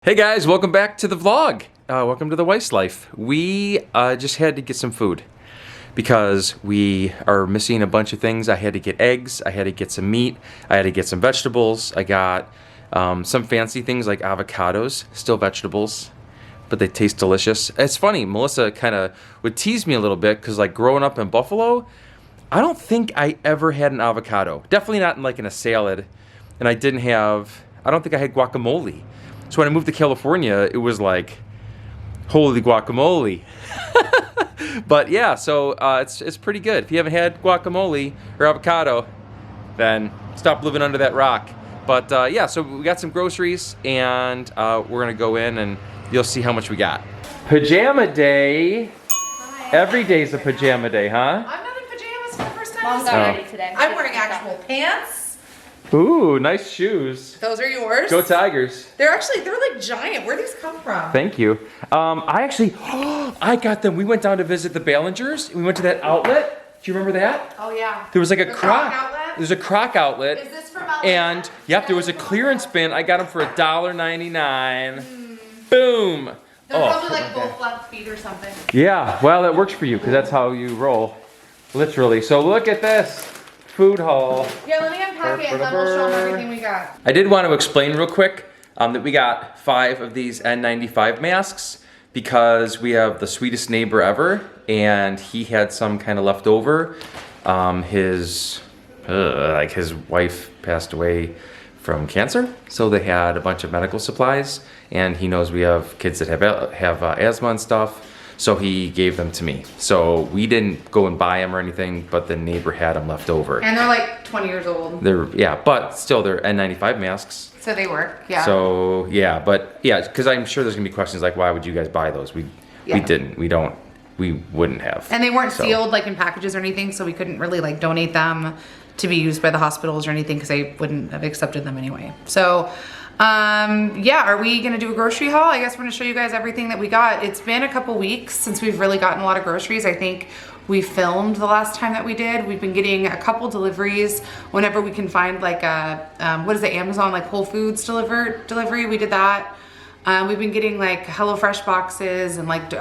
Hey guys, welcome back to the vlog. Welcome to the Weiss Life. We just had to get some food because we are missing a bunch of things. I had to get eggs, I had to get some meat, I had to get some vegetables. I got some fancy things like avocados, still vegetables, but they taste delicious. It's funny, Melissa kind of would tease me a little bit because like growing up in Buffalo, I don't think I ever had an avocado. Definitely not in a salad. And I don't think I had guacamole. So when I moved to California, it was like, holy guacamole. But yeah, so it's pretty good. If you haven't had guacamole or avocado, then stop living under that rock. But yeah, so we got some groceries and we're gonna go in and you'll see how much we got. Pajama day. Hi. Every day's a pajama day, huh? I'm not in pajamas for the first time. Mom's not ready today. I'm wearing actual pants. Ooh, nice shoes. Those are yours. Go Tigers. They're like giant. Where do these come from? Thank you. I got them. We went down to visit the Ballingers. We went to that outlet. Do you remember that? Oh yeah. There was like a The croc outlet? There's a croc outlet. Is this from LA? And yep, there was a clearance bin. I got them for $1.99. Boom. They're probably like both left feet or something. Yeah, well, that works for you because that's how you roll, literally. So look at this food haul. Yeah, let me unpack it and then we'll show them everything we got. I did want to explain real quick that we got 5 of these N95 masks because we have the sweetest neighbor ever and he had some kind of left over. His wife passed away from cancer, so they had a bunch of medical supplies and he knows we have kids that have asthma and stuff. So he gave them to me. So we didn't go and buy them or anything, but the neighbor had them left over. And they're like 20 years old. But still they're N95 masks. So they work, yeah. So yeah, because I'm sure there's gonna be questions like, why would you guys buy those? We didn't, we wouldn't have. And they weren't sealed like in packages or anything, so we couldn't really like donate them to be used by the hospitals or anything because they wouldn't have accepted them anyway. So yeah, are we gonna do a grocery haul? I guess we're gonna show you guys everything that we got. It's been a couple weeks since we've really gotten a lot of groceries. I think we filmed the last time that we did. We've been getting a couple deliveries whenever we can find like a, what is it, Amazon, like Whole Foods delivery, we did that. We've been getting like HelloFresh boxes and like,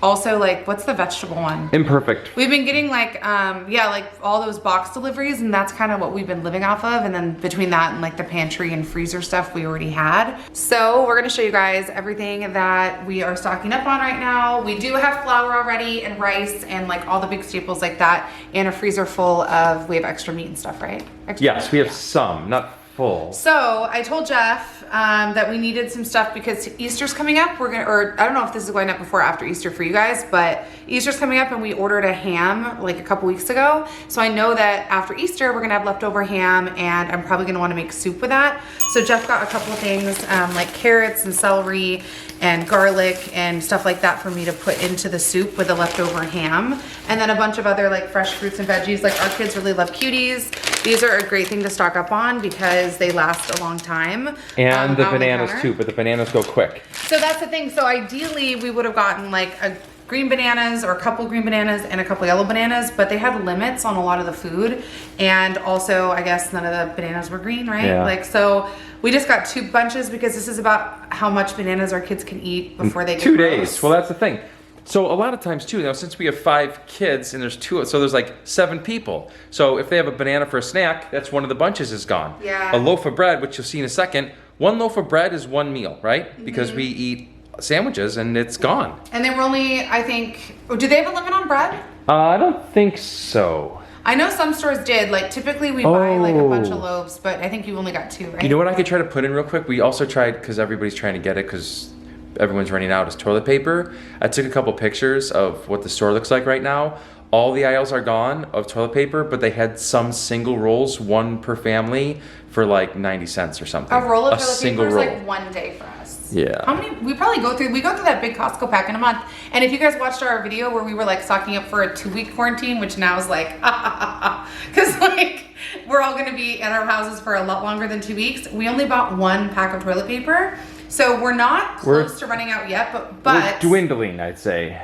also like, what's the vegetable one? Imperfect. We've been getting like, yeah, like all those box deliveries and that's kind of what we've been living off of. And then between that and like the pantry and freezer stuff we already had. So we're gonna show you guys everything that we are stocking up on right now. We do have flour already and rice and like all the big staples like that and a freezer full of, we have extra meat and stuff, right? Yes, we have some, not full. So I told Jeff that we needed some stuff because Easter's coming up. Or I don't know if this is going up before or after Easter for you guys, but Easter's coming up and we ordered a ham like a couple weeks ago. So I know that after Easter, we're gonna have leftover ham and I'm probably gonna wanna make soup with that. So Jeff got a couple of things like carrots and celery and garlic and stuff like that for me to put into the soup with the leftover ham. And then a bunch of other like fresh fruits and veggies. Like our kids really love cuties. These are a great thing to stock up on because they last a long time. And the bananas too, but the bananas go quick. So that's the thing. So ideally we would have gotten like a green bananas or a couple green bananas and a couple yellow bananas, but they had limits on a lot of the food. And also I guess none of the bananas were green, right? Yeah. Like, so we just got 2 bunches because this is about how much bananas our kids can eat before they get 2 gross. days. Well, that's the thing. So a lot of times too, since we have 5 kids and there's 2, so there's like 7 people. So if they have a banana for a snack, that's one of the bunches is gone. Yeah. A loaf of bread, which you'll see in a second, 1 loaf of bread is 1 meal, right? Mm-hmm. Because we eat sandwiches and it's gone. And they were only, I think, do they have a limit on bread? I don't think so. I know some stores did. Like typically we buy like a bunch of loaves, but I think you only got 2, right? You know what I could try to put in real quick? We also tried, because everybody's trying to get it because everyone's running out, is toilet paper. I took a couple pictures of what the store looks like right now. All the aisles are gone of toilet paper, but they had some single rolls, 1 per family, for like 90 cents or something. A roll of toilet paper is roll. like 1 day for us. Yeah. How many, we go through that big Costco pack in a month. And if you guys watched our video where we were like stocking up for a 2-week quarantine, which now is like, because like we're all gonna be at our houses for a lot longer than 2 weeks. We only bought 1 pack of toilet paper. So we're not close to running out yet, but we're dwindling, I'd say.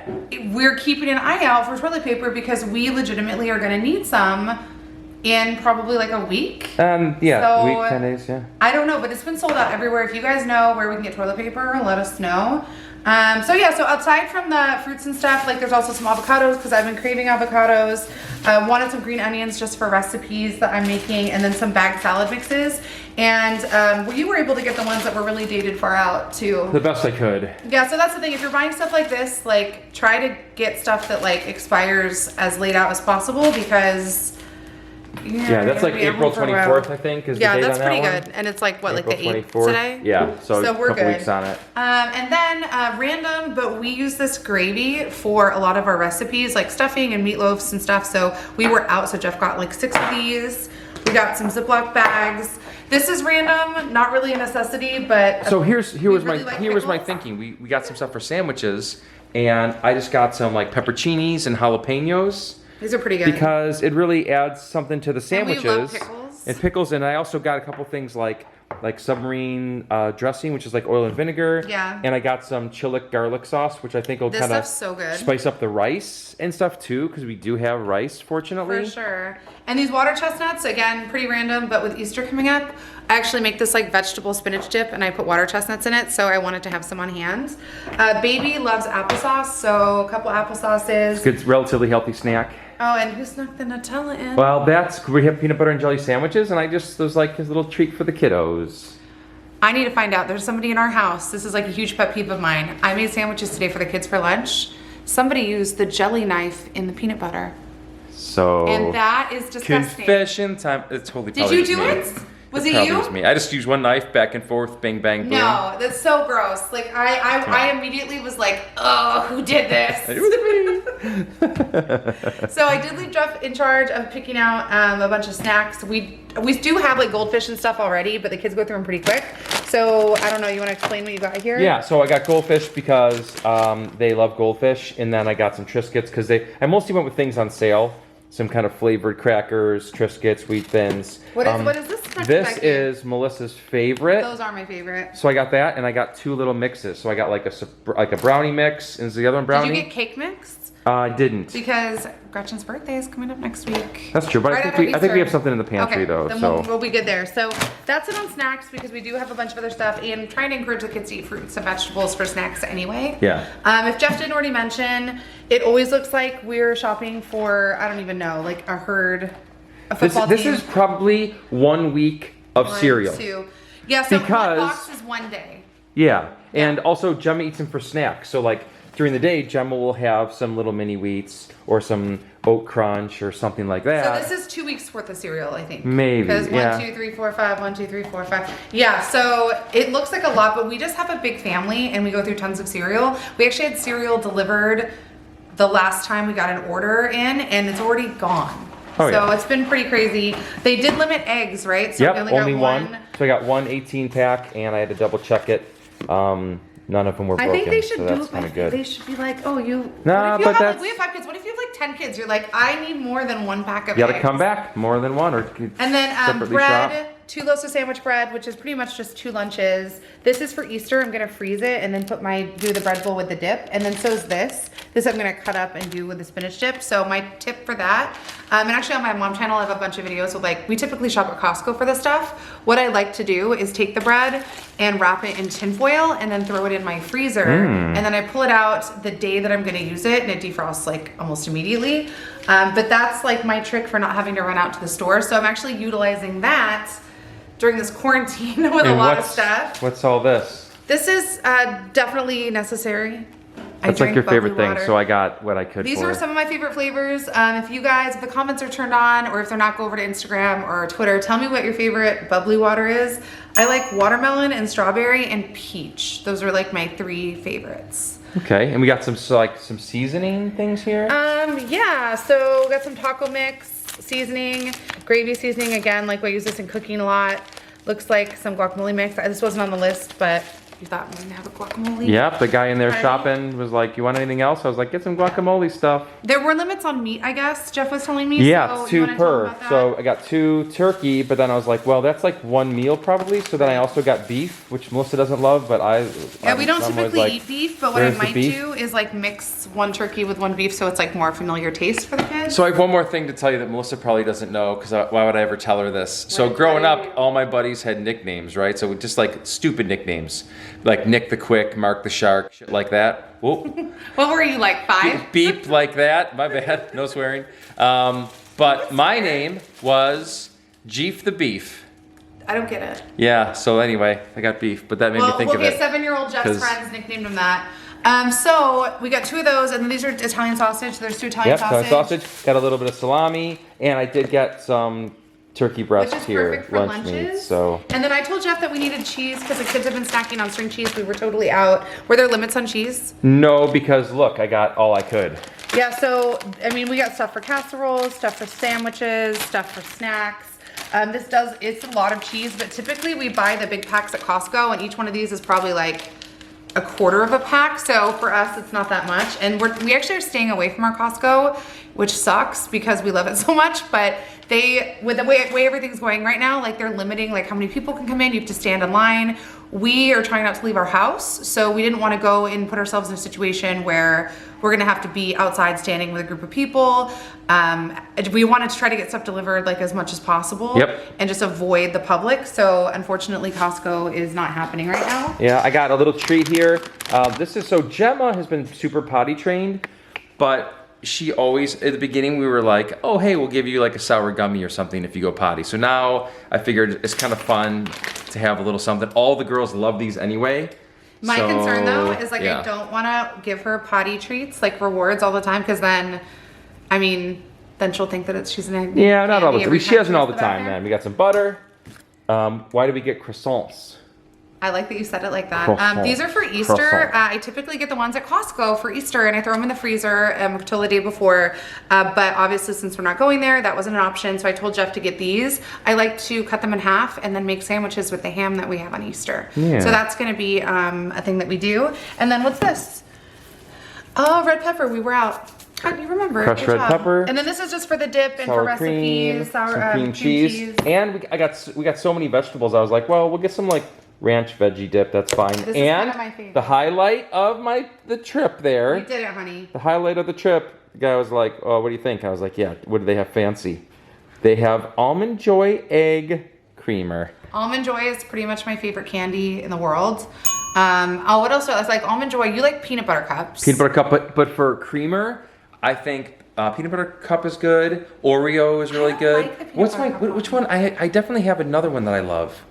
We're keeping an eye out for toilet paper because we legitimately are gonna need some in probably like a week. Yeah, So, week, 10 days, yeah. I don't know, but it's been sold out everywhere. If you guys know where we can get toilet paper, let us know. So yeah, so outside from the fruits and stuff, like there's also some avocados because I've been craving avocados. Wanted some green onions just for recipes that I'm making, and then some bagged salad mixes. And you were able to get the ones that were really dated far out too. The best I could. Yeah, so that's the thing. If you're buying stuff like this, like try to get stuff that like expires as late out as possible because yeah, that's like April 24th, I think, is the date that's on that pretty one. good. And it's like, what, April like the 24th 8th today? Yeah, so we're a couple good. weeks on it. And then random, but we use this gravy for a lot of our recipes, like stuffing and meatloafs and stuff. So we were out, so Jeff got like 6 of these. We got some Ziploc bags. This is random, not really a necessity, but so here was my pickles. thinking. We got some stuff for sandwiches, and I just got some like pepperoncinis and jalapenos. These are pretty good. Because it really adds something to the sandwiches. And we love pickles. And pickles, and I also got a couple things like submarine dressing, which is like oil and vinegar. Yeah. And I got some chilic garlic sauce, which I think will kind of so good. spice up the rice and stuff too, because we do have rice, fortunately. For sure. And these water chestnuts, again, pretty random, but with Easter coming up, I actually make this like vegetable spinach dip and I put water chestnuts in it, so I wanted to have some on hand. Baby loves applesauce, so a couple applesauces. It's a good, relatively healthy snack. Oh, and who snuck the Nutella in? Well, we have peanut butter and jelly sandwiches, and there's like his little treat for the kiddos. I need to find out. There's somebody in our house. This is like a huge pet peeve of mine. I made sandwiches today for the kids for lunch. Somebody used the jelly knife in the peanut butter. So. And that is disgusting. Confession time. It's totally. Did you do it? Was it you? Was me. I just used one knife back and forth, bang, bang, boom. No, that's so gross. Like I immediately was like, oh, who did this? It was me. So I did leave Jeff in charge of picking out a bunch of snacks. We do have like goldfish and stuff already, but the kids go through them pretty quick. So I don't know. You want to explain what you got here? Yeah. So I got goldfish because they love goldfish, and then I got some Triscuits because I mostly went with things on sale. Some kind of flavored crackers, Triscuits, wheat thins. What is this? This is Melissa's favorite. Those are my favorite. So I got that, and I got 2 little mixes. So I got like a brownie mix, and is the other one brownie? Did you get cake mix? I didn't. Because Gretchen's birthday is coming up next week. That's true, but Right I think we have something in the pantry though. Then So we'll be good there. So that's it on snacks because we do have a bunch of other stuff and trying to encourage the kids to eat fruits and vegetables for snacks anyway. Yeah. If Jeff didn't already mention, it always looks like we're shopping for, I don't even know, like a herd, a football this team. is probably 1 week of cereal. 2. Yeah, so Because- one box is one day. Yeah, and also Gemma eats them for snacks. So like during the day, Gemma will have some little mini wheats or some oat crunch or something like that. So this is 2 weeks worth of cereal, I think. Maybe, Because yeah. 1, 2, 3, 4, 5, 1, 2, 3, 4, 5. Yeah, so it looks like a lot, but we just have a big family and we go through tons of cereal. We actually had cereal delivered the last time we got an order in and it's already gone. Oh, so yeah. it's been pretty crazy. They did limit eggs, right? So Yep, we only got one. So I got one 18 pack and I had to double check it. None of them were I broken. think they should so do that's it. kind of good. They should be like, oh, you. Nah, what if you but have, that's- like, we have 5 kids. What if you have like 10 kids? You're like, I need more than 1 pack of You gotta eggs. come back more than one or And then separately bread, shop. 2 loaves of sandwich bread, which is pretty much just 2 lunches. This is for Easter. I'm gonna freeze it and then do the bread bowl with the dip. And then so is this. This I'm gonna cut up and do with the spinach dip. So my tip for that, and actually on my mom channel, I have a bunch of videos with like, we typically shop at Costco for this stuff. What I like to do is take the bread and wrap it in tin foil and then throw it in my freezer. And then I pull it out the day that I'm gonna use it and it defrosts like almost immediately. But that's like my trick for not having to run out to the store. So I'm actually utilizing that during this quarantine with a lot of stuff. What's all this? This is definitely necessary. That's like your favorite thing, so I got what I could These for are it. some of my favorite flavors. If you guys, if the comments are turned on or if they're not, go over to Instagram or Twitter. Tell me what your favorite bubbly water is. I like watermelon and strawberry and peach. Those are like my 3 favorites. Okay, and we got some seasoning things here. Yeah, so got some taco mix, seasoning, gravy seasoning. Again, like I use this in cooking a lot. Looks like some guacamole mix. This wasn't on the list, but You thought we didn't have a guacamole? Yep, the guy in there Ready? shopping was like, you want anything else? I was like, get some guacamole stuff. There were limits on meat, I guess. Jeff was telling me. Yeah, so it's you 2 wanna tell him per. about that? So I got 2 turkey, but then I was like, well, that's like 1 meal probably. So then I also got beef, which Melissa doesn't love, but Yeah, we don't I'm always typically like, eat beef, but what I "Where's the might beef?" do is like mix 1 turkey with 1 beef so it's like more familiar taste for the kids. So I have one more thing to tell you that Melissa probably doesn't know, because why would I ever tell her this? So growing up, all my buddies had nicknames, right? So just like stupid nicknames, like Nick the Quick, Mark the Shark, shit like that. Whoa. What were you, like 5? Beep like that. My bad. No swearing. But my name was Jeef the Beef. I don't get it. Yeah. So anyway, I got beef, but that made me think of it. 7-year-old Jeff's 'cause- friends nicknamed him that. So we got 2 of those, and then these are Italian sausage. There's 2 Italian Yep. sausage. Sausage. Got a little bit of salami, and I did get some turkey breast Which is here, perfect for lunch meat. lunches. So. And then I told Jeff that we needed cheese because the kids have been snacking on string cheese. We were totally out. Were there limits on cheese? No, because look, I got all I could. Yeah, so, I mean, we got stuff for casseroles, stuff for sandwiches, stuff for snacks. It's a lot of cheese, but typically we buy the big packs at Costco, and each one of these is probably like a quarter of a pack. So for us, it's not that much. And we actually are staying away from our Costco, which sucks because we love it so much, but with the way everything's going right now, like they're limiting like how many people can come in. You have to stand in line. We are trying not to leave our house, so we didn't want to go and put ourselves in a situation where we're gonna have to be outside standing with a group of people. We wanted to try to get stuff delivered like as much as possible. Yep. And just avoid the public. So unfortunately, Costco is not happening right now. Yeah, I got a little treat here. So Gemma has been super potty trained, but she always, at the beginning we were like, oh hey, we'll give you like a sour gummy or something if you go potty. So now I figured it's kind of fun to have a little something. All the girls love these anyway. My concern though is like, yeah. I don't want to give her potty treats, like rewards all the time, because then, I mean, then she'll think that she's an Yeah, not all the every time. She doesn't goes all to the time, bathroom. man. We got some butter. Why do we get croissants? I like that you said it like that. Croissant. These are for Easter. Croissant. I typically get the ones at Costco for Easter, and I throw them in the freezer until the day before. But obviously, since we're not going there, that wasn't an option. So I told Jeff to get these. I like to cut them in half and then make sandwiches with the ham that we have on Easter. Yeah. So that's going to be a thing that we do. And then what's this? Oh, red pepper. We were out. How do you remember? Crushed Good red job. pepper. And then this is just for the dip and Sour for cream, recipes. some cream cheese. And we got so many vegetables. I was like, well, we'll get some like ranch veggie dip. That's fine. This is and kind of my favorite. the highlight of the trip there. We did it, honey. The highlight of the trip. The guy was like, oh, what do you think? I was like, yeah. What do they have fancy? They have Almond Joy egg creamer. Almond Joy is pretty much my favorite candy in the world. What else? It's like Almond Joy. You like peanut butter cups. Peanut butter cup, but for creamer, I think peanut butter cup is good. Oreo is really good. like the peanut butter cup Which one? I definitely have another one that I love.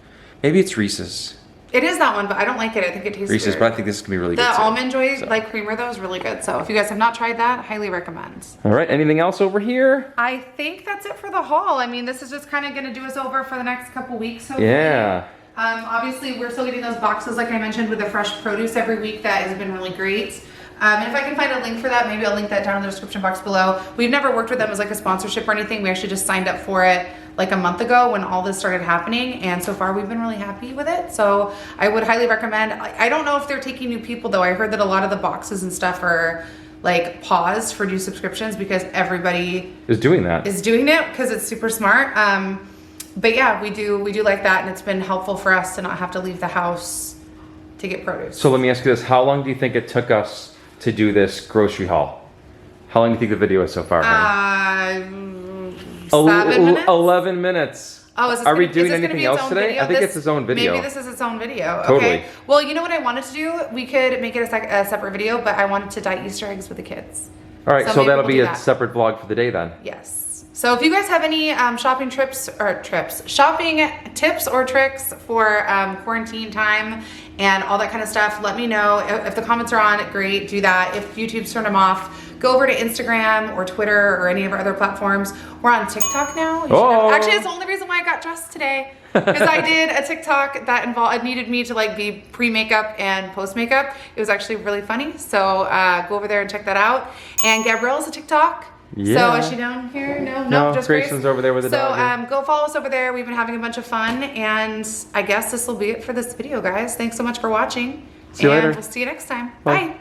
Maybe it's Reese's. It is that one, but I don't like it. I think it tastes Reese's, weird. but I think this is gonna be really good. The too. Almond Joy So. like creamer though is really good. So if you guys have not tried that, highly recommend. All right. Anything else over here? I think that's it for the haul. I mean, this is just kind of going to do us over for the next couple weeks. Hopefully. Yeah. Obviously, we're still getting those boxes, like I mentioned, with the fresh produce every week. That has been really great. And if I can find a link for that, maybe I'll link that down in the description box below. We've never worked with them as like a sponsorship or anything. We actually just signed up for it like a month ago when all this started happening. And so far we've been really happy with it. So I would highly recommend. I don't know if they're taking new people though. I heard that a lot of the boxes and stuff are like paused for new subscriptions because everybody Is doing that. is doing it because it's super smart. But yeah, we do like that, and it's been helpful for us to not have to leave the house to get produce. So let me ask you this: how long do you think it took us to do this grocery haul? How long do you think the video is so far? honey? 7 minutes. 11 minutes. Oh, Are we doing anything else today? I think it's its own video. Maybe this is its own video. Totally. Okay. Well, you know what I wanted to do? We could make it a separate video, but I wanted to dye Easter eggs with the kids. All right, so maybe that'll we'll be do a that. separate vlog for the day then. Yes. So if you guys have any shopping tips or tricks for quarantine time and all that kind of stuff, let me know. If the comments are on, great, do that. If YouTube's turned them off, go over to Instagram or Twitter or any of our other platforms. We're on TikTok now. Actually, it's the only reason why I got dressed today. Because I did a TikTok that needed me to like be pre-makeup and post-makeup. It was actually really funny. So go over there and check that out. And Gabrielle is a TikTok. Yeah. So is she down here? No, No, just Grayson's over there with the dog, yeah. So go follow us over there. We've been having a bunch of fun, and I guess this will be it for this video, guys. Thanks so much for watching. See you later. We'll see you next time. Bye. Bye.